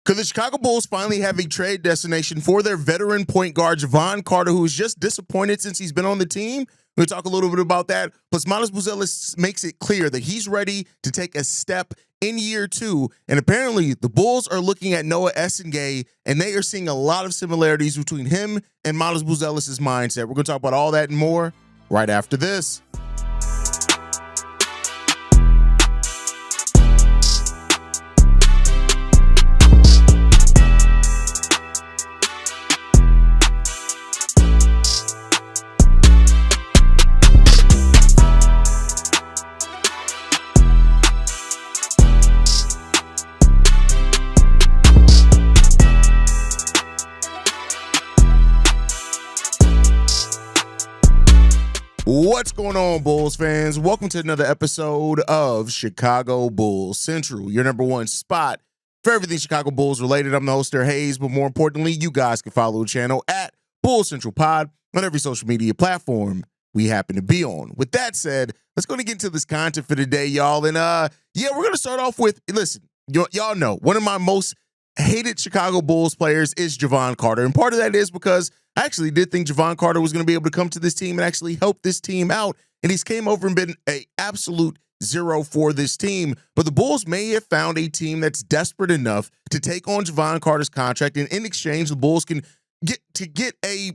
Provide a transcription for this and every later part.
Could the Chicago Bulls finally have a trade destination for their veteran point guard, Javon Carter, who is just disappointed since he's been on the team? We'll talk a little bit about that. Plus, Buzelis makes it clear that he's ready to take a step in year two. And apparently, the Bulls are looking at Noah Essengue, and they are seeing a lot of similarities between him and Buzelis' mindset. We're going to talk about all that and more right after this. What's going on, Bulls fans? Welcome to another episode of Chicago Bulls Central, your number one spot for everything Chicago Bulls related. I'm the host there, Hayes, but more importantly, you guys can follow the channel at Bulls Central Pod on every social media platform we happen to be on. With that said, let's go and get into this content for today, y'all. And we're going to start off with, listen, y'all know, one of my most hated Chicago Bulls players is Javon Carter. And part of that is because I actually did think Javon Carter was going to be able to come to this team and actually help this team out. And he's came over and been an absolute zero for this team. But the Bulls may have found a team that's desperate enough to take on Javon Carter's contract. And in exchange, the Bulls can get a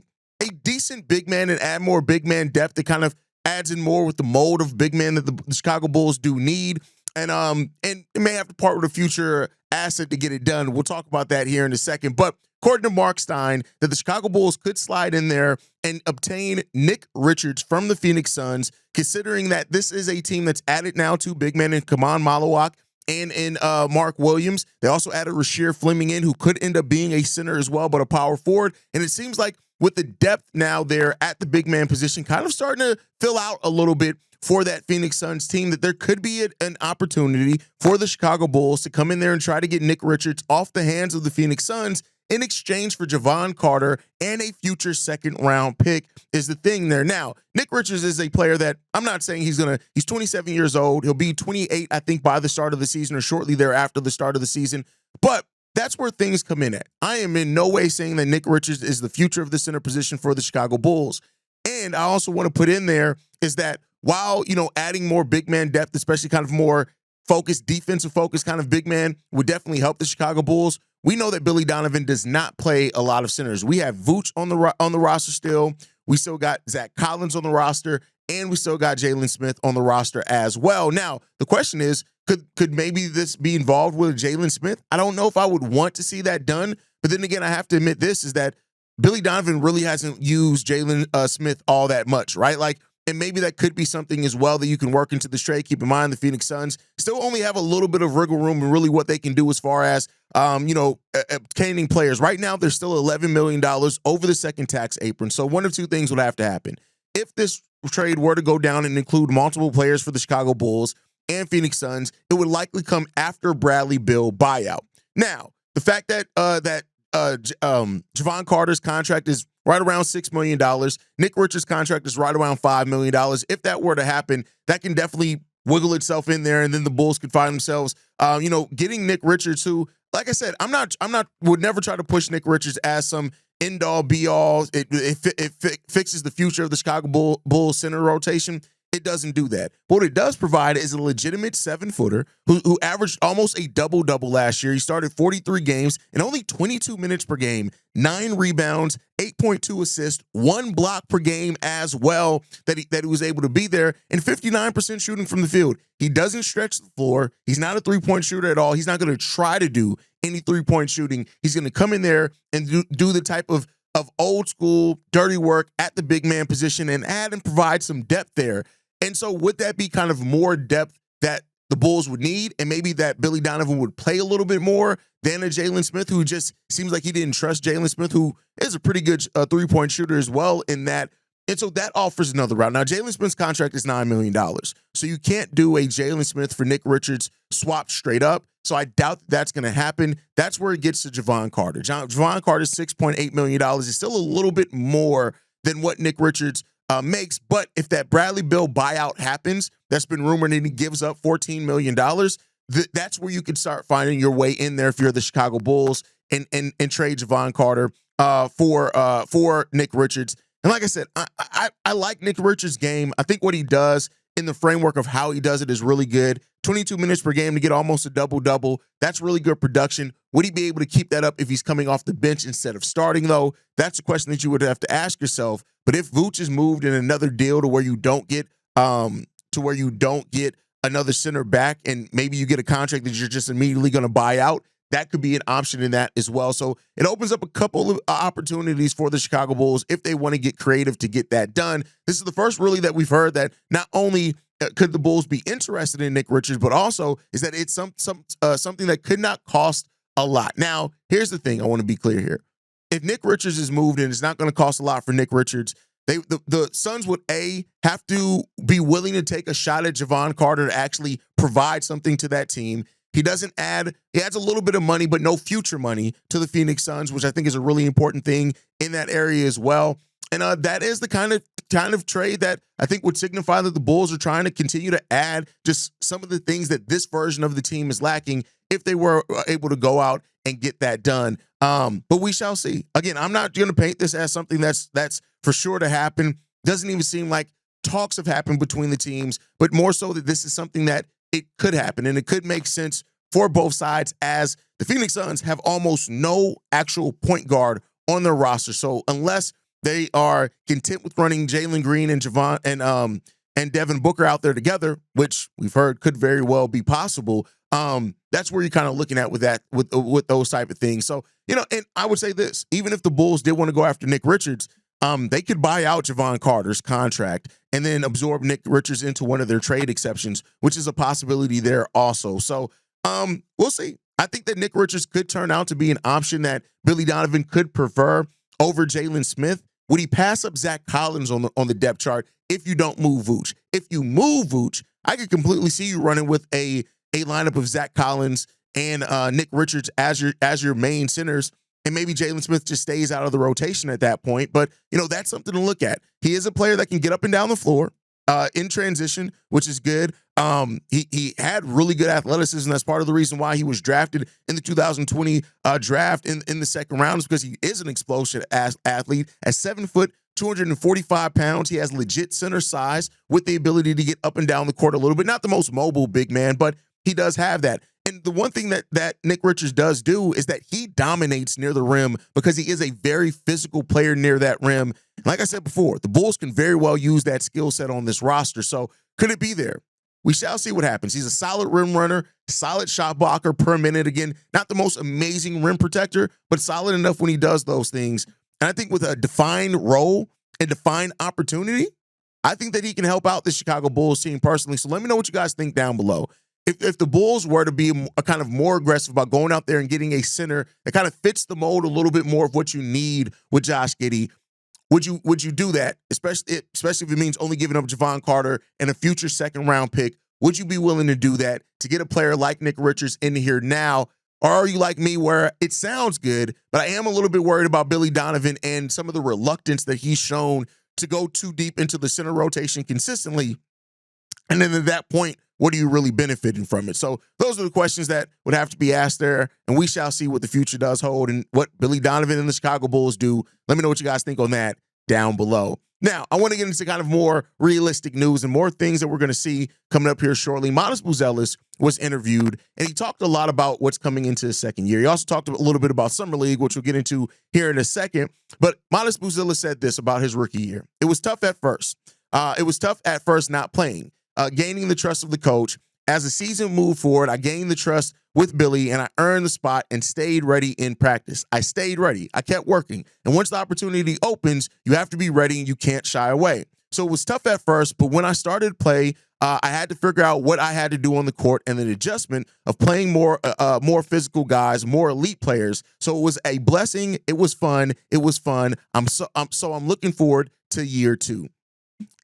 decent big man and add more big man depth that kind of adds in more with the mold of big man that the Chicago Bulls do need. And it may have to part with a future asset to get it done. We'll talk about that here in a second. But according to Mark Stein, that the Chicago Bulls could slide in there and obtain Nick Richards from the Phoenix Suns, considering that this is a team that's added now two big men in Kaman Malawak and in Mark Williams. They also added Rasheer Fleming in, who could end up being a center as well, but a power forward. And it seems like with the depth now there at the big man position, kind of starting to fill out a little bit for that Phoenix Suns team, that there could be an opportunity for the Chicago Bulls to come in there and try to get Nick Richards off the hands of the Phoenix Suns in exchange for Javon Carter and a future second-round pick is the thing there. Now, Nick Richards is a player that I'm not saying he's 27 years old. He'll be 28, I think, by the start of the season or shortly thereafter the start of the season. But that's where things come in at. I am in no way saying that Nick Richards is the future of the center position for the Chicago Bulls. And I also want to put in there is that while, adding more big man depth, especially kind of more focused, defensive focused kind of big man would definitely help the Chicago Bulls, we know that Billy Donovan does not play a lot of centers. We have Vooch on the roster still. We still got Zach Collins on the roster, and we still got Jalen Smith on the roster as well. Now, the question is, could maybe this be involved with Jalen Smith? I don't know if I would want to see that done, but then again, I have to admit this, is that Billy Donovan really hasn't used Jalen Smith all that much, right? And maybe that could be something as well that you can work into this trade. Keep in mind, the Phoenix Suns still only have a little bit of wiggle room and really what they can do as far as, obtaining players. Right now, they're still $11 million over the second tax apron. So one of two things would have to happen. If this trade were to go down and include multiple players for the Chicago Bulls and Phoenix Suns, it would likely come after Bradley Beal buyout. Now, the fact that Javon Carter's contract is right around $6 million. Nick Richards' contract is right around $5 million. If that were to happen, that can definitely wiggle itself in there, and then the Bulls could find themselves, getting Nick Richards, who, like I said, would never try to push Nick Richards as some end-all, be-all. It fixes the future of the Chicago Bulls center rotation. It doesn't do that. But what it does provide is a legitimate 7-footer who averaged almost a double-double last year. He started 43 games and only 22 minutes per game, 9 rebounds, 8.2 assists, 1 block per game as well, that he was able to be there, and 59% shooting from the field. He doesn't stretch the floor. He's not a three-point shooter at all. He's not going to try to do any three-point shooting. He's going to come in there and do the type of old school dirty work at the big man position and add and provide some depth there. And so would that be kind of more depth that the Bulls would need, and maybe that Billy Donovan would play a little bit more than a Jalen Smith, who just seems like he didn't trust Jalen Smith, who is a pretty good three-point shooter as well in that. And so that offers another route. Now, Jalen Smith's contract is $9 million. So you can't do a Jalen Smith for Nick Richards swap straight up. So I doubt that's going to happen. That's where it gets to Javon Carter. Javon Carter's $6.8 million is still a little bit more than what Nick Richards makes. But if that Bradley Beal buyout happens, that's been rumored, and he gives up $14 million, that's where you can start finding your way in there if you're the Chicago Bulls and trade Javon Carter for Nick Richards. And like I said, I like Nick Richards' game. I think what he does in the framework of how he does it is really good. 22 minutes per game to get almost a double-double. That's really good production. Would he be able to keep that up if he's coming off the bench instead of starting, though? That's a question that you would have to ask yourself. But if Vooch is moved in another deal to where you don't get another center back and maybe you get a contract that you're just immediately going to buy out, that could be an option in that as well. So it opens up a couple of opportunities for the Chicago Bulls if they want to get creative to get that done. This is the first really that we've heard that not only could the Bulls be interested in Nick Richards, but also is that it's something that could not cost a lot. Now, here's the thing. I want to be clear here. If Nick Richards is moved in, it's not going to cost a lot for Nick Richards. The Suns would have to be willing to take a shot at Javon Carter to actually provide something to that team. He adds a little bit of money, but no future money to the Phoenix Suns, which I think is a really important thing in that area as well. And that is the kind of trade that I think would signify that the Bulls are trying to continue to add just some of the things that this version of the team is lacking if they were able to go out and get that done. But we shall see. Again, I'm not going to paint this as something that's for sure to happen. Doesn't even seem like talks have happened between the teams, but more so that this is something that it could happen, and it could make sense for both sides as the Phoenix Suns have almost no actual point guard on their roster. So unless they are content with running Jalen Green and Javon and Devin Booker out there together, which we've heard could very well be possible, that's where you're kind of looking at with that, with those type of things. So, and I would say this, even if the Bulls did want to go after Nick Richards, they could buy out Javon Carter's contract and then absorb Nick Richards into one of their trade exceptions, which is a possibility there also. So we'll see. I think that Nick Richards could turn out to be an option that Billy Donovan could prefer over Jalen Smith. Would he pass up Zach Collins on the depth chart if you don't move Vooch? If you move Vooch, I could completely see you running with a lineup of Zach Collins and Nick Richards as your main centers. And maybe Jalen Smith just stays out of the rotation at that point. But, that's something to look at. He is a player that can get up and down the floor in transition, which is good. He had really good athleticism. That's part of the reason why he was drafted in the 2020 draft in the second round, is because he is an explosive athlete. At 7 foot, 245 pounds, he has legit center size with the ability to get up and down the court a little bit. Not the most mobile big man, but he does have that. And the one thing that Nick Richards does do is that he dominates near the rim because he is a very physical player near that rim. Like I said before, the Bulls can very well use that skill set on this roster. So could it be there? We shall see what happens. He's a solid rim runner, solid shot blocker per minute. Again, not the most amazing rim protector, but solid enough when he does those things. And I think with a defined role and defined opportunity, I think that he can help out the Chicago Bulls team personally. So let me know what you guys think down below. If the Bulls were to be a kind of more aggressive about going out there and getting a center that kind of fits the mold a little bit more of what you need with Josh Giddey, would you do that? Especially if it means only giving up Javon Carter and a future second round pick. Would you be willing to do that to get a player like Nick Richards in here now? Or are you like me where it sounds good, but I am a little bit worried about Billy Donovan and some of the reluctance that he's shown to go too deep into the center rotation consistently? And then at that point, what are you really benefiting from it? So those are the questions that would have to be asked there, and we shall see what the future does hold and what Billy Donovan and the Chicago Bulls do. Let me know what you guys think on that down below. Now, I want to get into kind of more realistic news and more things that we're going to see coming up here shortly. Buzelis was interviewed, and he talked a lot about what's coming into his second year. He also talked a little bit about Summer League, which we'll get into here in a second. But Buzelis said this about his rookie year. It was tough at first. Not playing. Gaining the trust of the coach. As the season moved forward, I gained the trust with Billy, and I earned the spot and stayed ready in practice. I stayed ready. I kept working. And once the opportunity opens, you have to be ready and you can't shy away. So it was tough at first, but when I started play, I had to figure out what I had to do on the court and the adjustment of playing more physical guys, more elite players. So it was a blessing. It was fun. I'm looking forward to year two.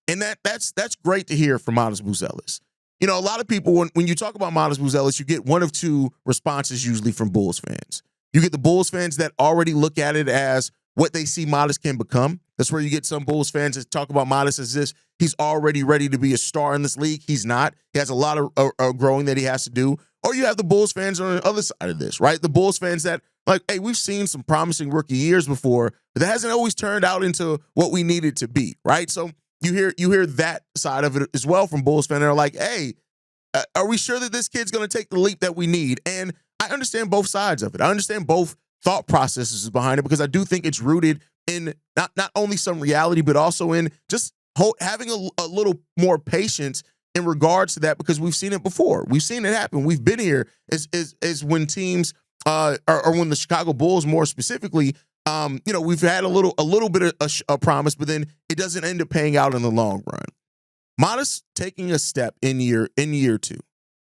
And that's great to hear from Buzelis. A lot of people, when you talk about Buzelis, you get one of two responses usually from Bulls fans. You get the Bulls fans that already look at it as what they see Modest can become, That's where you get some Bulls fans that talk about Modest as this. He's already ready to be a star in this league. He's not. He has a lot of growing that he has to do. Or you have the Bulls fans on the other side of this, right? The Bulls fans that, like, hey, we've seen some promising rookie years before, but that hasn't always turned out into what we need it to be, right? So you hear that side of it as well from Bulls fans that are like, hey, are we sure that this kid's going to take the leap that we need? And I understand both sides of it. I understand both thought processes behind it because I do think it's rooted in not only some reality, but also in just having a little more patience in regards to that, because we've seen it before. We've seen it happen. We've been here as when teams or when the Chicago Bulls more specifically, we've had a little bit of a promise, but then it doesn't end up paying out in the long run. Modest taking a step in year two.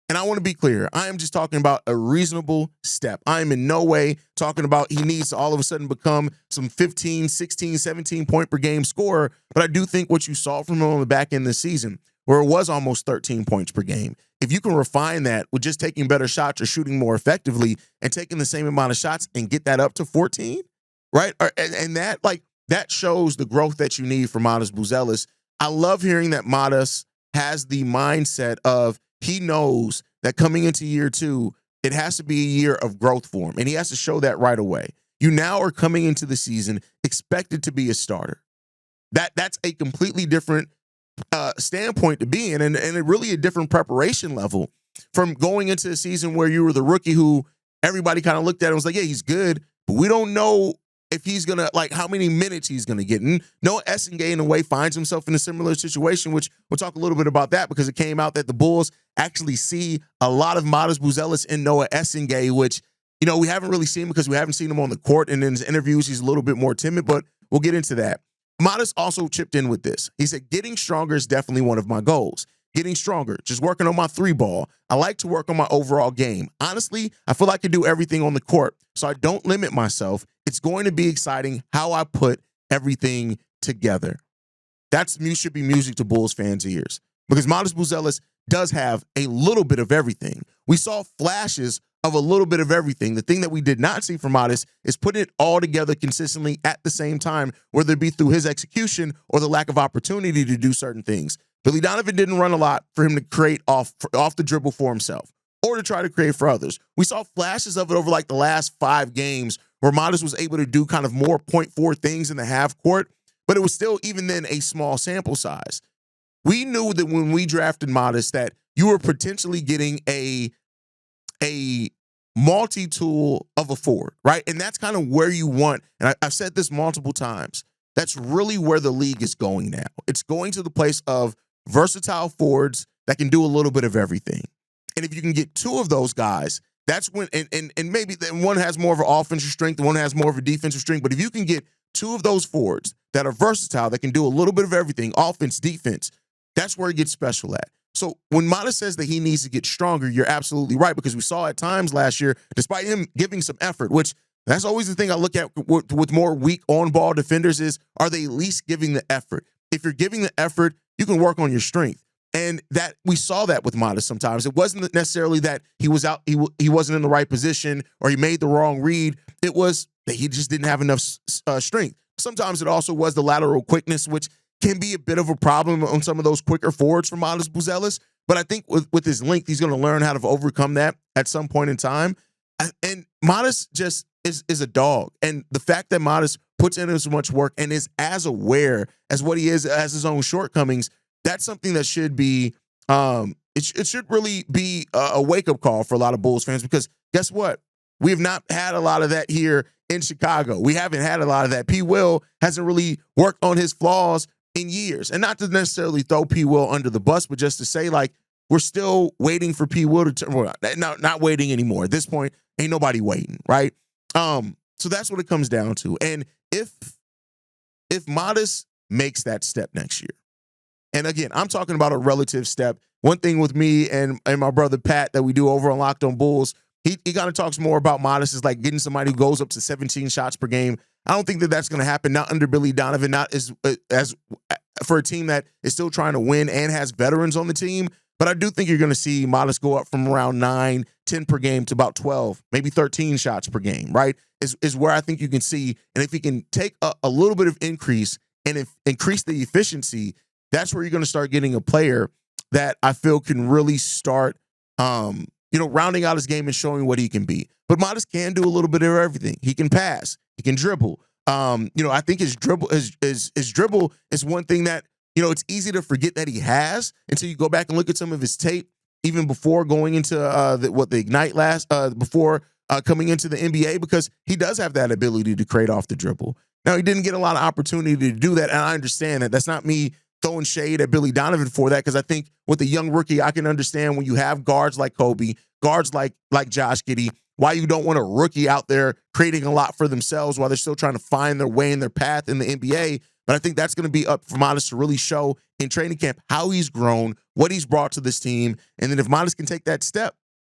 And I want to be clear, I am just talking about a reasonable step. I am in no way talking about he needs to all of a sudden become some 15, 16, 17 point per game scorer. But I do think what you saw from him on the back end of the season, where it was almost 13 points per game, if you can refine that with just taking better shots or shooting more effectively and taking the same amount of shots and get that up to 14, right? And that shows the growth that you need for Modest Buzelis. I love hearing that Modest has the mindset of, he knows that coming into year two, it has to be a year of growth for him, and he has to show that right away. You now are coming into the season expected to be a starter. That's a completely different standpoint to be in, and really a different preparation level from going into a season where you were the rookie who everybody kind of looked at and was like, yeah, he's good, but we don't know if he's going to, like, how many minutes he's going to get. And Noah Essengue, in a way, finds himself in a similar situation, which we'll talk a little bit about that, because it came out that the Bulls actually see a lot of Modest Buzelis in Noah Essengue, which, we haven't really seen because we haven't seen him on the court. And in his interviews, he's a little bit more timid, but we'll get into that. Modest also chipped in with this. He said, getting stronger is definitely one of my goals. Getting stronger, just working on my three ball. I like to work on my overall game. Honestly, I feel like I can do everything on the court, so I don't limit myself. It's going to be exciting how I put everything together. That should be music to Bulls fans' ears, because Modest Buzelis does have a little bit of everything. We saw flashes of a little bit of everything. The thing that we did not see from Modest is putting it all together consistently at the same time, whether it be through his execution or the lack of opportunity to do certain things. Billy Donovan didn't run a lot for him to create off the dribble for himself or to try to create for others. We saw flashes of it over like the last 5 games where Modest was able to do kind of more point forward things in the half court, but it was still, even then, a small sample size. We knew that when we drafted Modest that you were potentially getting a multi-tool of a forward, right? And that's kind of where you want, and I've said this multiple times, that's really where the league is going now. It's going to the place of versatile forwards that can do a little bit of everything. And if you can get 2 of those guys, that's when, and maybe one has more of an offensive strength, one has more of a defensive strength, but if you can get 2 of those forwards that are versatile, that can do a little bit of everything, offense, defense, that's where it gets special at. So when Modest says that he needs to get stronger, you're absolutely right, because we saw at times last year, despite him giving some effort, which that's always the thing I look at with more weak on-ball defenders is, are they at least giving the effort? If you're giving the effort, you can work on your strength. And that we saw that with Modest sometimes. It wasn't necessarily that he was out, he wasn't in the right position or he made the wrong read. It was that he just didn't have enough strength. Sometimes it also was the lateral quickness, which can be a bit of a problem on some of those quicker forwards for Modest Buzelis. But I think with his length, he's going to learn how to overcome that at some point in time. And Modest just is a dog. And the fact that Modest puts in as much work and is as aware as what he is as his own shortcomings, that's something that should be, it should really be a wake-up call for a lot of Bulls fans, because guess what? We have not had a lot of that here in Chicago. We haven't had a lot of that. P. Will hasn't really worked on his flaws in years. And not to necessarily throw P. Will under the bus, but just to say, like, we're still waiting for P. Will to turn. Well, not waiting anymore. At this point, ain't nobody waiting, right? So that's what it comes down to. And if Modest makes that step next year, and again, I'm talking about a relative step. One thing with me and my brother Pat that we do over on Locked on Bulls, he kind of talks more about Modest as like getting somebody who goes up to 17 shots per game. I don't think that that's going to happen, not under Billy Donovan, not as for a team that is still trying to win and has veterans on the team. But I do think you're going to see Modest go up from around 9, 10 per game to about 12, maybe 13 shots per game, right? Is where I think you can see. And if he can take a little bit of increase and increase the efficiency, that's where you're going to start getting a player that I feel can really start, rounding out his game and showing what he can be. But Modest can do a little bit of everything. He can pass. He can dribble. I think his dribble is one thing that, it's easy to forget that he has until you go back and look at some of his tape, even before going into the Ignite before coming into the NBA, because he does have that ability to create off the dribble. Now, he didn't get a lot of opportunity to do that, and I understand that. That's not me throwing shade at Billy Donovan for that, because I think with a young rookie, I can understand when you have guards like Kobe, guards like Josh Giddey, why you don't want a rookie out there creating a lot for themselves while they're still trying to find their way and their path in the NBA. But I think that's going to be up for Modest to really show in training camp how he's grown, what he's brought to this team. And then if Modest can take that step,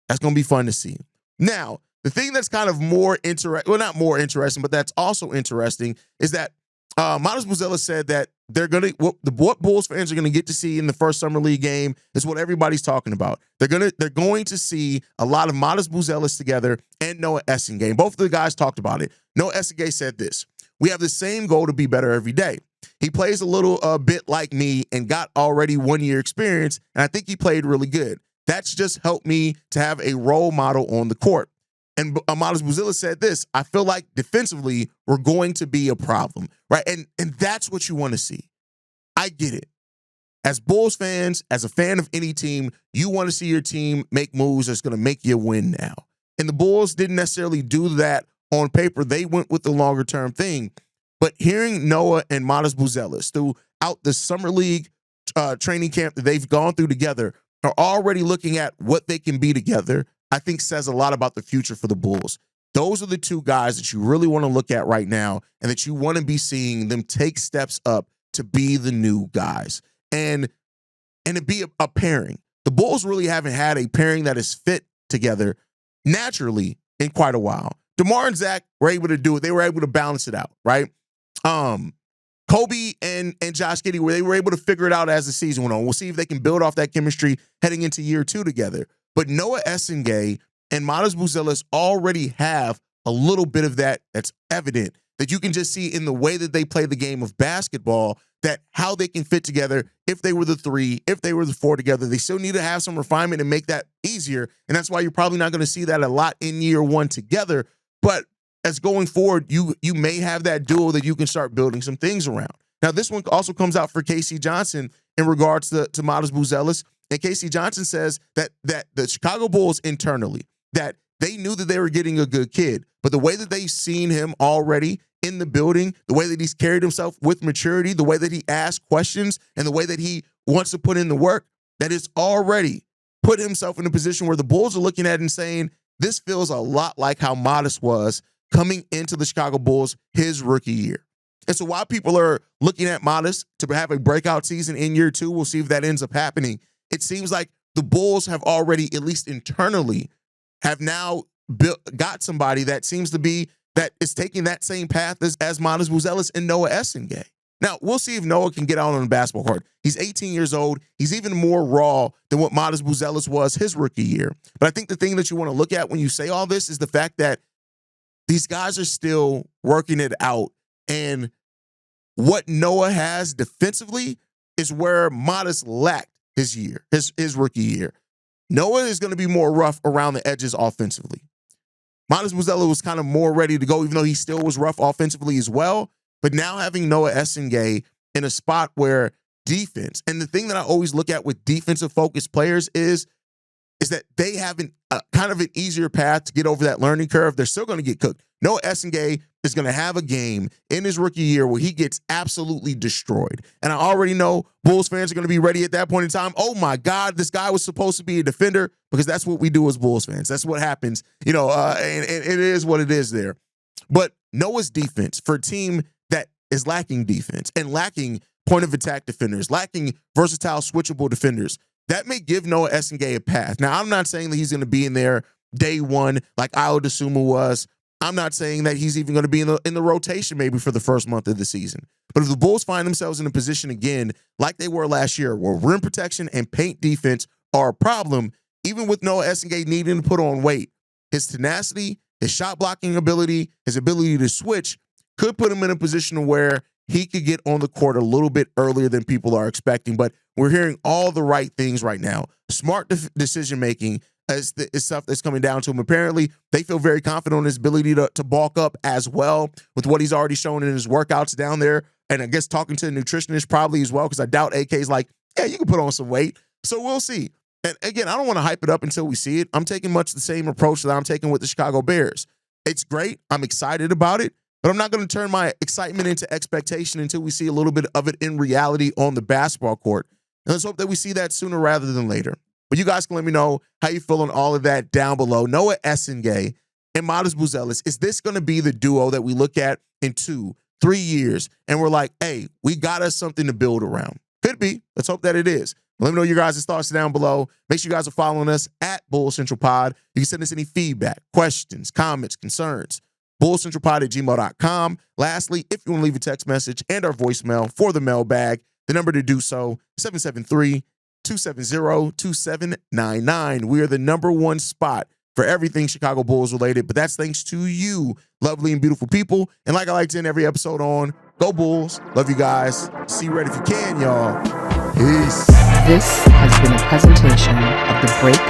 that's going to be fun to see. Now, the thing that's kind of more interesting, well, not more interesting, but that's also interesting, is that Modest Buzelis said that what Bulls fans are going to get to see in the first summer league game is what everybody's talking about. They're going to see a lot of Modest Buzelis together and Noah Essengue. Both of the guys talked about it. Noah Essengue said this: "We have the same goal to be better every day. He plays a little bit like me and got already 1 year experience, and I think he played really good. That's just helped me to have a role model on the court." And Modest Buzelis said this: "I feel like defensively we're going to be a problem," right? And that's what you want to see. I get it. As Bulls fans, as a fan of any team, you want to see your team make moves that's going to make you win now. And the Bulls didn't necessarily do that on paper. They went with the longer term thing. But hearing Noah and Modest Buzelis throughout the summer league training camp that they've gone through together are already looking at what they can be together, I think says a lot about the future for the Bulls. Those are the two guys that you really want to look at right now and that you want to be seeing them take steps up to be the new guys and to be a pairing. The Bulls really haven't had a pairing that is fit together naturally in quite a while. DeMar and Zach were able to do it. They were able to balance it out, right? Kobe and Josh Giddey, they were able to figure it out as the season went on. We'll see if they can build off that chemistry heading into year 2 together. But Noah Essengue and Modest Buzelis already have a little bit of that's evident, that you can just see in the way that they play the game of basketball, that how they can fit together. If they were the 3, if they were the 4 together, they still need to have some refinement and make that easier. And that's why you're probably not going to see that a lot in year 1 together. But as going forward, you may have that duo that you can start building some things around. Now, this one also comes out for K.C. Johnson in regards to Modest Buzelis. And K.C. Johnson says that the Chicago Bulls internally, that they knew that they were getting a good kid, but the way that they've seen him already in the building, the way that he's carried himself with maturity, the way that he asks questions, and the way that he wants to put in the work, that it's already put himself in a position where the Bulls are looking at it and saying, this feels a lot like how Modest was coming into the Chicago Bulls his rookie year. And so while people are looking at Modest to have a breakout season in year 2, we'll see if that ends up happening. It seems like the Bulls have already, at least internally, have now got somebody that seems to be, that is taking that same path as Modest Buzelis and Noah Essengue. Now, we'll see if Noah can get out on the basketball court. He's 18 years old. He's even more raw than what Modest Buzelis was his rookie year. But I think the thing that you want to look at when you say all this is the fact that these guys are still working it out. And what Noah has defensively is where Modest lacked his rookie year. Noah is going to be more rough around the edges offensively. Modest Buzelis was kind of more ready to go, even though he still was rough offensively as well. But now having Noah Essengue in a spot where defense, and the thing that I always look at with defensive-focused players is that they have kind of an easier path to get over that learning curve. They're still going to get cooked. Noah Essengue is going to have a game in his rookie year where he gets absolutely destroyed. And I already know Bulls fans are going to be ready at that point in time. Oh, my God, this guy was supposed to be a defender, because that's what we do as Bulls fans. That's what happens, and it is what it is there. But Noah's defense, for a team that is lacking defense and lacking point-of-attack defenders, lacking versatile, switchable defenders, that may give Noah Essengue a path. Now, I'm not saying that he's going to be in there day one like Ayo Dosunmu was. I'm not saying that he's even going to be in the rotation maybe for the first month of the season. But if the Bulls find themselves in a position again like they were last year, where rim protection and paint defense are a problem, even with Noah Essengue needing to put on weight, his tenacity, his shot blocking ability, his ability to switch could put him in a position where he could get on the court a little bit earlier than people are expecting. But we're hearing all the right things right now. Smart decision making is stuff that's coming down to him. Apparently, they feel very confident on his ability to bulk up as well with what he's already shown in his workouts down there. And I guess talking to a nutritionist probably as well, because I doubt AK's like, yeah, you can put on some weight. So we'll see. And again, I don't want to hype it up until we see it. I'm taking much the same approach that I'm taking with the Chicago Bears. It's great. I'm excited about it, but I'm not going to turn my excitement into expectation until we see a little bit of it in reality on the basketball court. And let's hope that we see that sooner rather than later. But you guys can let me know how you feel on all of that down below. Noah Essengue and Buzelis, is this going to be the duo that we look at in 2-3 years and we're like, hey, we got us something to build around? Could be. Let's hope that it is. Let me know your guys' thoughts down below. Make sure you guys are following us at Bull Central Pod. You can send us any feedback, questions, comments, concerns. bullcentralpod@gmail.com. Lastly, if you want to leave a text message and our voicemail for the mailbag, the number to do so, 773-270-2799. We are the #1 spot for everything Chicago Bulls related, but that's thanks to you, lovely and beautiful people. And like I like to end every episode on, go Bulls. Love you guys. See you right if you can, y'all. Peace. This has been a presentation of the Break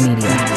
Media.